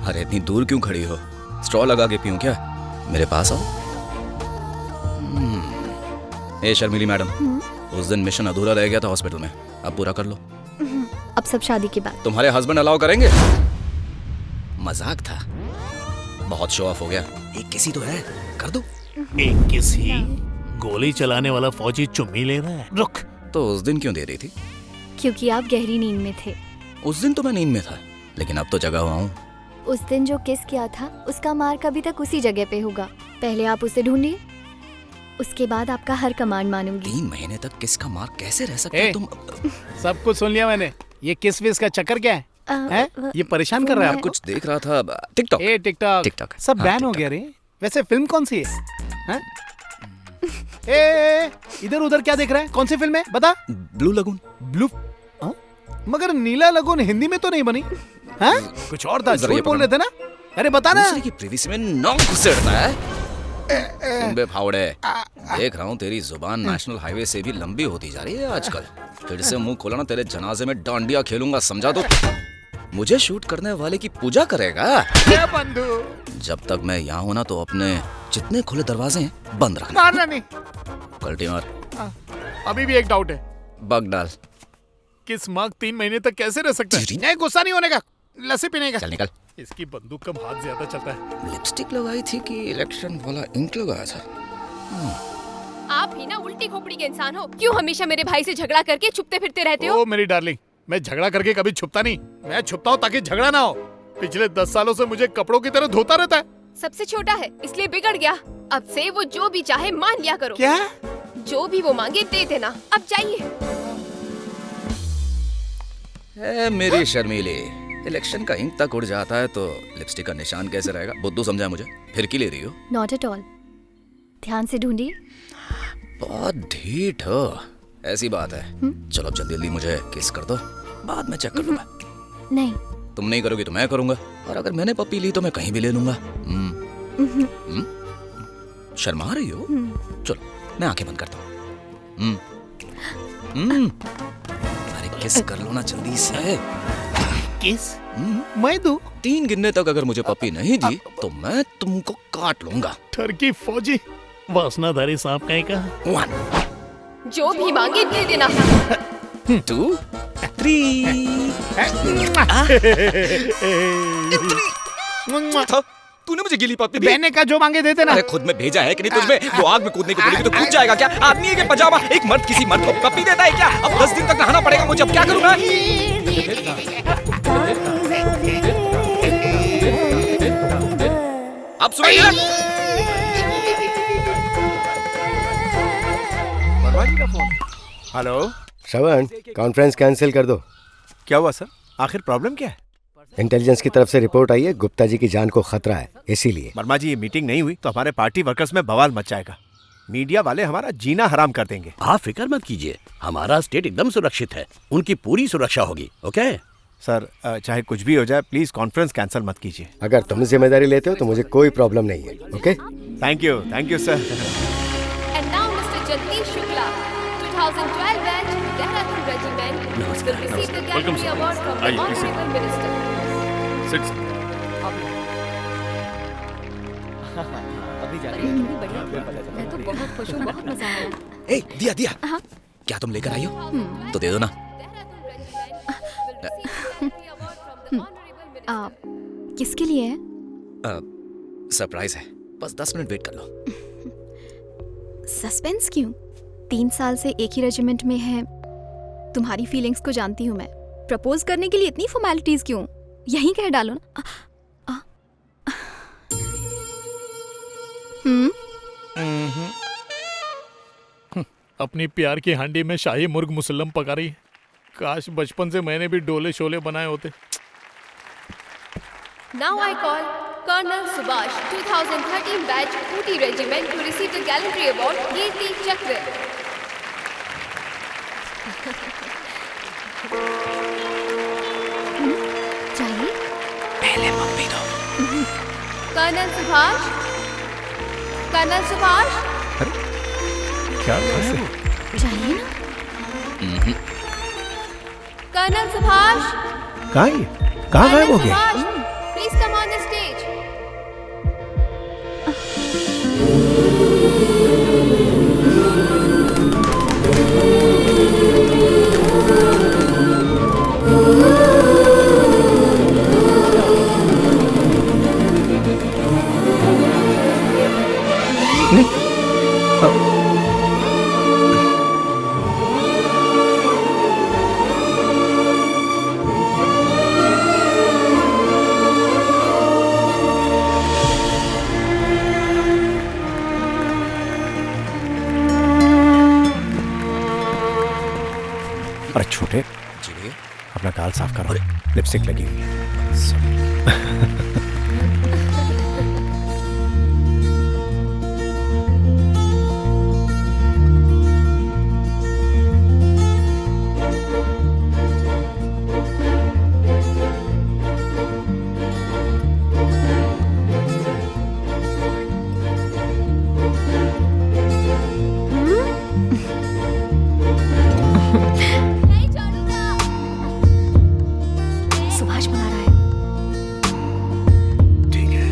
अरे इतनी दूर क्यों खड़ी हो? स्ट्रॉ लगा के पीऊं क्या? मेरे पास आओ। ए शर्मिली मैडम, उस दिन मिशन अधूरा रह गया था हॉस्पिटल में, अब पूरा कर लो। अब सब शादी के बाद। तुम्हारे हस्बैंड अलाउ करेंगे? मजाक था, बहुत शो ऑफ हो गया। एक किसी तो है, कर दो। एक किसी? गोली चलाने वाला फौजी चुम्मी ले रहा है। रुक। तो उस दिन क्यों दे रही थी? क्योंकि आप गहरी नींद में थे। उस दिन तो मैं नींद में था, लेकिन अब तो जगा हुआ हूँ। उस दिन जो किस किया था उसका मार्क अभी तक उसी जगह पे होगा। पहले आप उसे ढूंढिए, उसके बाद आपका हर कमांड मानूंगी। 3 महीने तक किस का मार्क कैसे रह सकता है? तुम सब कुछ सुन लिया मैंने। ये किस विस का चक्कर क्या है? ये परेशान कर रहा है आपको? कुछ देख रहा था टिकटॉक। टिकटॉक सब बैन हो गया रे। वैसे फिल्म कौन सी है? इधर उधर क्या देख रहा है? कौन सी फिल्म है बता? Blue lagoon. ब्लू? मगर नीला लगून हिंदी में तो नहीं बनी। हाँ? कुछ और था, झूठ बोल रहे थे ना? अरे बता ना। दूसरे की प्रीवियस में नॉन घुसेड़ता है। सुन बे फावड़े, देख रहा हूँ तेरी जुबान नेशनल हाईवे से भी लंबी होती जा रही है आजकल। फिर से मुंह खोला ना, तेरे जनाजे में डांडिया खेलूंगा, समझा? तो मुझे शूट करने वाले की पूजा करेगा। बंधु, जब तक मैं यहाँ हूँ ना, तो अपने जितने खुले दरवाजे हैं बंद रखना। मारना नहीं। पलटी मार। अभी भी एक डाउट है। बग डाल। किस मार्क 3 महीने तक कैसे रह सकता है? नहीं, गुस्सा नहीं होने का, लस्सी पीने का। चल निकल। इसकी बंदूक का हाथ ज्यादा चलता है। लिपस्टिक लगाई थी कि इलेक्शन वाला इंक लगाया था? आप ही ना उल्टी खोपड़ी के इंसान हो। क्यों हमेशा मेरे भाई से झगड़ा करके छुपते फिरते रहते हो? ओ मेरी डार्लिंग, मैं झगड़ा करके कभी छुपता नहीं। मैं छुपता हूँ ताकि झगड़ा ना हो। पिछले 10 सालों से मुझे कपड़ों की तरह धोता रहता है। सबसे छोटा है इसलिए बिगड़ गया। अब से वो जो भी चाहे मान लिया करो। क्या? जो भी वो मांगे दे देना। अब जाइए। मेरी शर्मीली, इलेक्शन का इंक तक उड़ जाता है तो लिपस्टिक का निशान कैसे रहेगा? बुद्धू समझा मुझे? फिर की ले रही हो? Not at all. ध्यान से ढूंढिए। बहुत ढीठ हो। ऐसी बात है। चलो अब जल्दी जल्दी मुझे किस कर दो, बाद में चेक कर लूंगा। नहीं। तुम नहीं करोगी तो मैं करूंगा, और अगर मैंने पप्पी ली तो मैं कहीं भी ले लूंगा। शर्मा रही हो? चलो मैं आंखें बंद करता हूँ। अरे किस कर लो ना जल्दी से। किस? मैं दूं? 3 गिनने तक अगर मुझे पप्पी नहीं दी तो मैं तुमको काट लूंगा। ठरकी फौजी, वासनाधारी सांप कहीं का। 1 जो भी मांगे दे देना। 2 3 तूने मुझे गिली पप्पी दी? बहने का जो मांगे देते ना। अरे खुद में भेजा है कि नहीं तुझमें? वो आग में कूदने को बोलेगी तो कूद जाएगा क्या? आदमी है कि पजामा? एक मर्द किसी मर्द को पप्पी देता है क्या? अब 10 दिन तक नहाना पड़ेगा मुझे, अब क्या करूं मैं? अब सुनिए। हेलो श्रवण, कॉन्फ्रेंस कैंसिल कर दो। क्या हुआ सर? आखिर प्रॉब्लम क्या है? इंटेलिजेंस की तरफ से रिपोर्ट आई है, गुप्ता जी की जान को खतरा है, इसीलिए। वर्मा जी, ये मीटिंग नहीं हुई तो हमारे पार्टी वर्कर्स में बवाल मच जाएगा। मीडिया वाले हमारा जीना हराम कर देंगे। आप फिक्र मत कीजिए, हमारा स्टेट एकदम सुरक्षित है, उनकी पूरी सुरक्षा होगी। ओके सर, चाहे कुछ भी हो जाए, प्लीज कॉन्फ्रेंस कैंसिल मत कीजिए। अगर तुम जिम्मेदारी लेते हो तो मुझे कोई प्रॉब्लम नहीं है। Okay, thank you sir. And now Mr. Jagdish Shukla, 2012 batch, Dehradun Regiment, will receive the Gallantry Award from the Honorable Minister. मैं तो बहुत खुश हूँ, बहुत मजा आया। ए, दिया क्या तुम लेकर आई हो? तो दे दो ना। किसके लिए है? सरप्राइज है, बस 10 मिनट वेट कर लो। सस्पेंस क्यों? 3 साल से एक ही रेजिमेंट में है, तुम्हारी फीलिंग्स को जानती हूँ मैं। प्रपोज करने के लिए इतनी फॉर्मेलिटीज क्यों? यहीं कह डालो ना। अपनी प्यार की हांडी में शाही मुर्ग मुसल्लम पका रही है। काश बचपन से मैंने भी डोले शोले बनाए होते। Now I call Colonel Subhash, 2013 batch, Ooty Regiment, to receive the Gallantry Award, Kirti Chakra. चाहिए? पहले पप्पी दो। Colonel Subhash, Colonel Subhash. क्या चाहिए ना? Colonel Subhash. कहाँ है ये? कहाँ गायब हो गया? Please come on the stage. अरे छोटे, जी भैया। अपना गाल साफ करो, लिपस्टिक लगी हुई है। नहीं छोड़ूंगा। सुभाष बुला रहा है। ठीक है।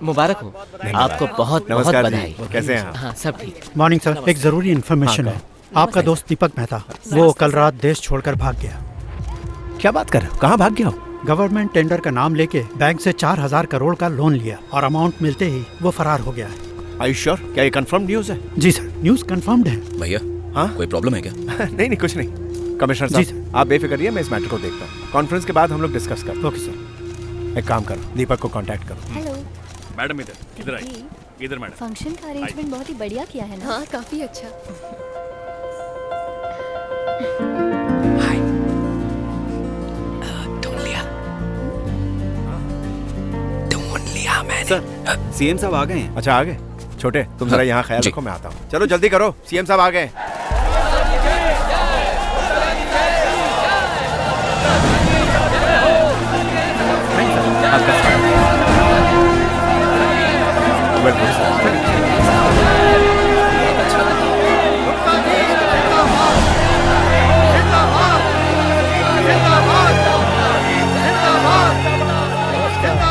मुबारक हो। आपको बहुत बहुत नमस्कार जी, बधाई। कैसे हैं आप? हाँ, सब ठीक। मॉर्निंग सर, एक जरूरी इन्फॉर्मेशन है। आपका दोस्त दीपक मेहता, वो कल रात देश छोड़कर भाग गया। क्या बात कर रहे हो? कहाँ भाग गया हो? गवर्नमेंट टेंडर का नाम लेके बैंक से 4000 करोड़ का लोन लिया और अमाउंट मिलते ही वो फरार हो गया है। Are you sure? क्या ये कंफर्म न्यूज़ है? जी सर, न्यूज़ कंफर्म्ड है। भैया, हाँ? कोई प्रॉब्लम है क्या? नहीं नहीं, कुछ नहीं। कमिश्नर जी साहब, आप बेफिक्र रहिए, मैं इस मैटर को देखता हूँ। कॉन्फ्रेंस के बाद हम लोग डिस्कस करते ओके सर। हैं। एक काम करो, दीपक को कांटेक्ट करो। हेलो। मैडम इधर आइए। इधर मैडम। फंक्शन का अरेंजमेंट बहुत ही बढ़िया किया है ना? हाँ, काफी अच्छा। सर, सीएम साहब आ गए हैं। अच्छा, आ गए? छोटे, तुम जरा यहाँ ख्याल जी। रखो, मैं आता हूँ। चलो जल्दी करो, सीएम साहब आ गए। Welcome sir.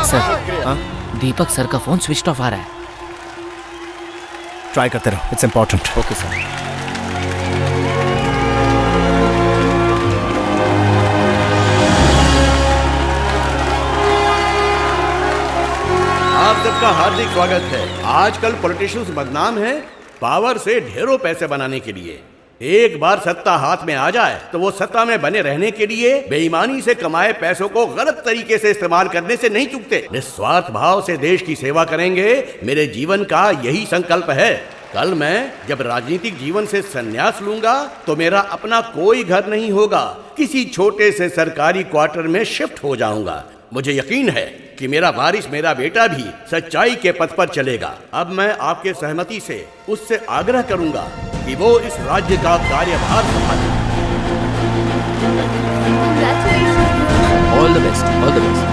सर, दीपक सर का फोन स्विच ऑफ आ रहा है। ट्राई करते रहो, इट्स इम्पोर्टेंट। Okay sir. आप सबका हार्दिक स्वागत है। आजकल पॉलिटिशियंस बदनाम हैं पावर से ढेरों पैसे बनाने के लिए। एक बार सत्ता हाथ में आ जाए तो वो सत्ता में बने रहने के लिए बेईमानी से कमाए पैसों को गलत तरीके से इस्तेमाल करने से नहीं चूकते। निस्वार्थ भाव से देश की सेवा करेंगे, मेरे जीवन का यही संकल्प है। कल मैं जब राजनीतिक जीवन से संन्यास लूंगा तो मेरा अपना कोई घर नहीं होगा, किसी छोटे से सरकारी क्वार्टर में शिफ्ट हो जाऊंगा। मुझे यकीन है कि मेरा वारिस, मेरा बेटा भी सच्चाई के पथ पर चलेगा। अब मैं आपके सहमति से उससे आग्रह करूंगा कि वो इस राज्य का कार्यभार संभाले। Congratulations. All the best, all the best.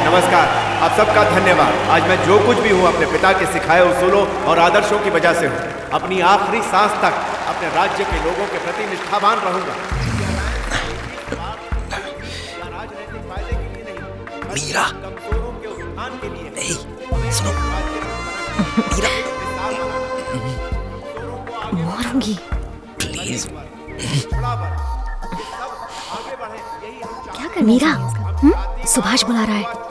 नमस्कार, आप सबका धन्यवाद। आज मैं जो कुछ भी हूँ अपने पिता के सिखाए उसूलों और आदर्शों की वजह से हूँ। अपनी आखिरी सांस तक अपने राज्य के लोगों के प्रति निष्ठावान रहूंगा। मीरा, कमजोरों के उत्थान के लिए नहीं, सुनो, मीरा, मारूंगी। प्लीज। क्या कर मीरा? सुभाष बुला रहा है।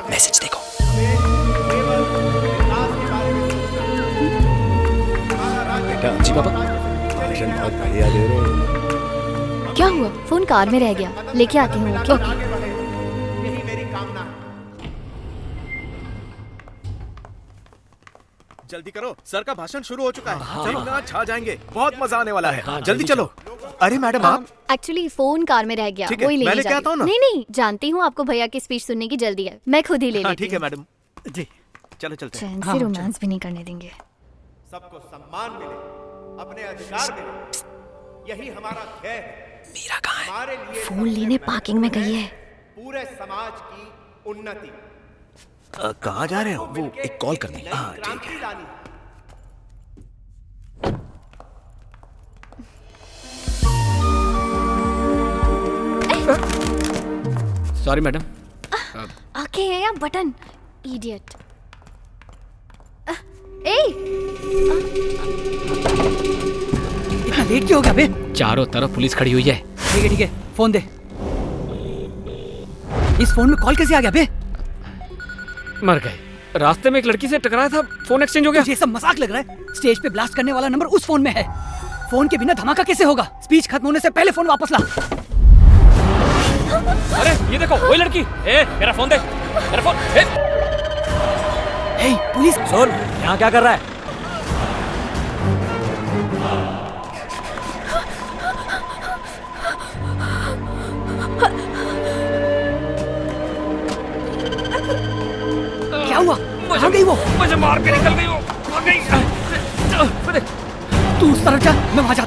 मैसेज देखो। बेटा, जी पापा। भाषण बहुत बढ़िया दे रहे हो। क्या हुआ? फोन कार में रह गया, लेके आती हूँ। ओके। यही मेरी कामना है। जल्दी करो, सर का भाषण शुरू हो चुका है। चलो, आज छा जाएंगे, बहुत मजा आने वाला है। जल्दी चलो। अरे मैडम आप एक्चुअली फोन कार में रह गया, ठीक है, वही मैं लेने लेके जा आता हूँ रही ना। हूँ। नहीं जानती हूँ आपको भैया की स्पीच सुनने की जल्दी है, मैं खुद ही ले लेती ठीक है हूँ। मैडम जी चलो चलते हैं। चैन से रोमांस भी नहीं करने देंगे। सबको सम्मान मिले, अपने अधिकार मिले, यही हमारा ध्येय है। मीरा कहाँ है? हमारे लिए फोन लेने पार्किंग में गई है। पूरे समाज की उन्नति। कहाँ जा रहे हो? वो एक कॉल करनी है। हाँ, ठीक क्रांति है। लानी। Sorry madam. आके है या बटन, इडियट। ए इतना लेट क्यों हो गया बे? चारों तरफ पुलिस खड़ी हुई है। ठीक है फोन दे। इस फोन में कॉल कैसे आ गया बे? मर गए। रास्ते में एक लड़की से टकराया था, फोन एक्सचेंज हो गया। ये सब मजाक लग रहा है? स्टेज पे ब्लास्ट करने वाला नंबर उस फोन में है। फोन के बिना धमाका कैसे होगा? स्पीच खत्म होने से पहले फोन वापस ला। अरे ये देखो वही लड़की। मेरा फोन दे, मेरा फोन। पुलिस सुन, यहाँ क्या कर रहा है? क्या हुआ? कहाँ गई वो? मुझे मार के निकल गई वो। भाग गई। तू उस तरफ जा, मैं वहां जाता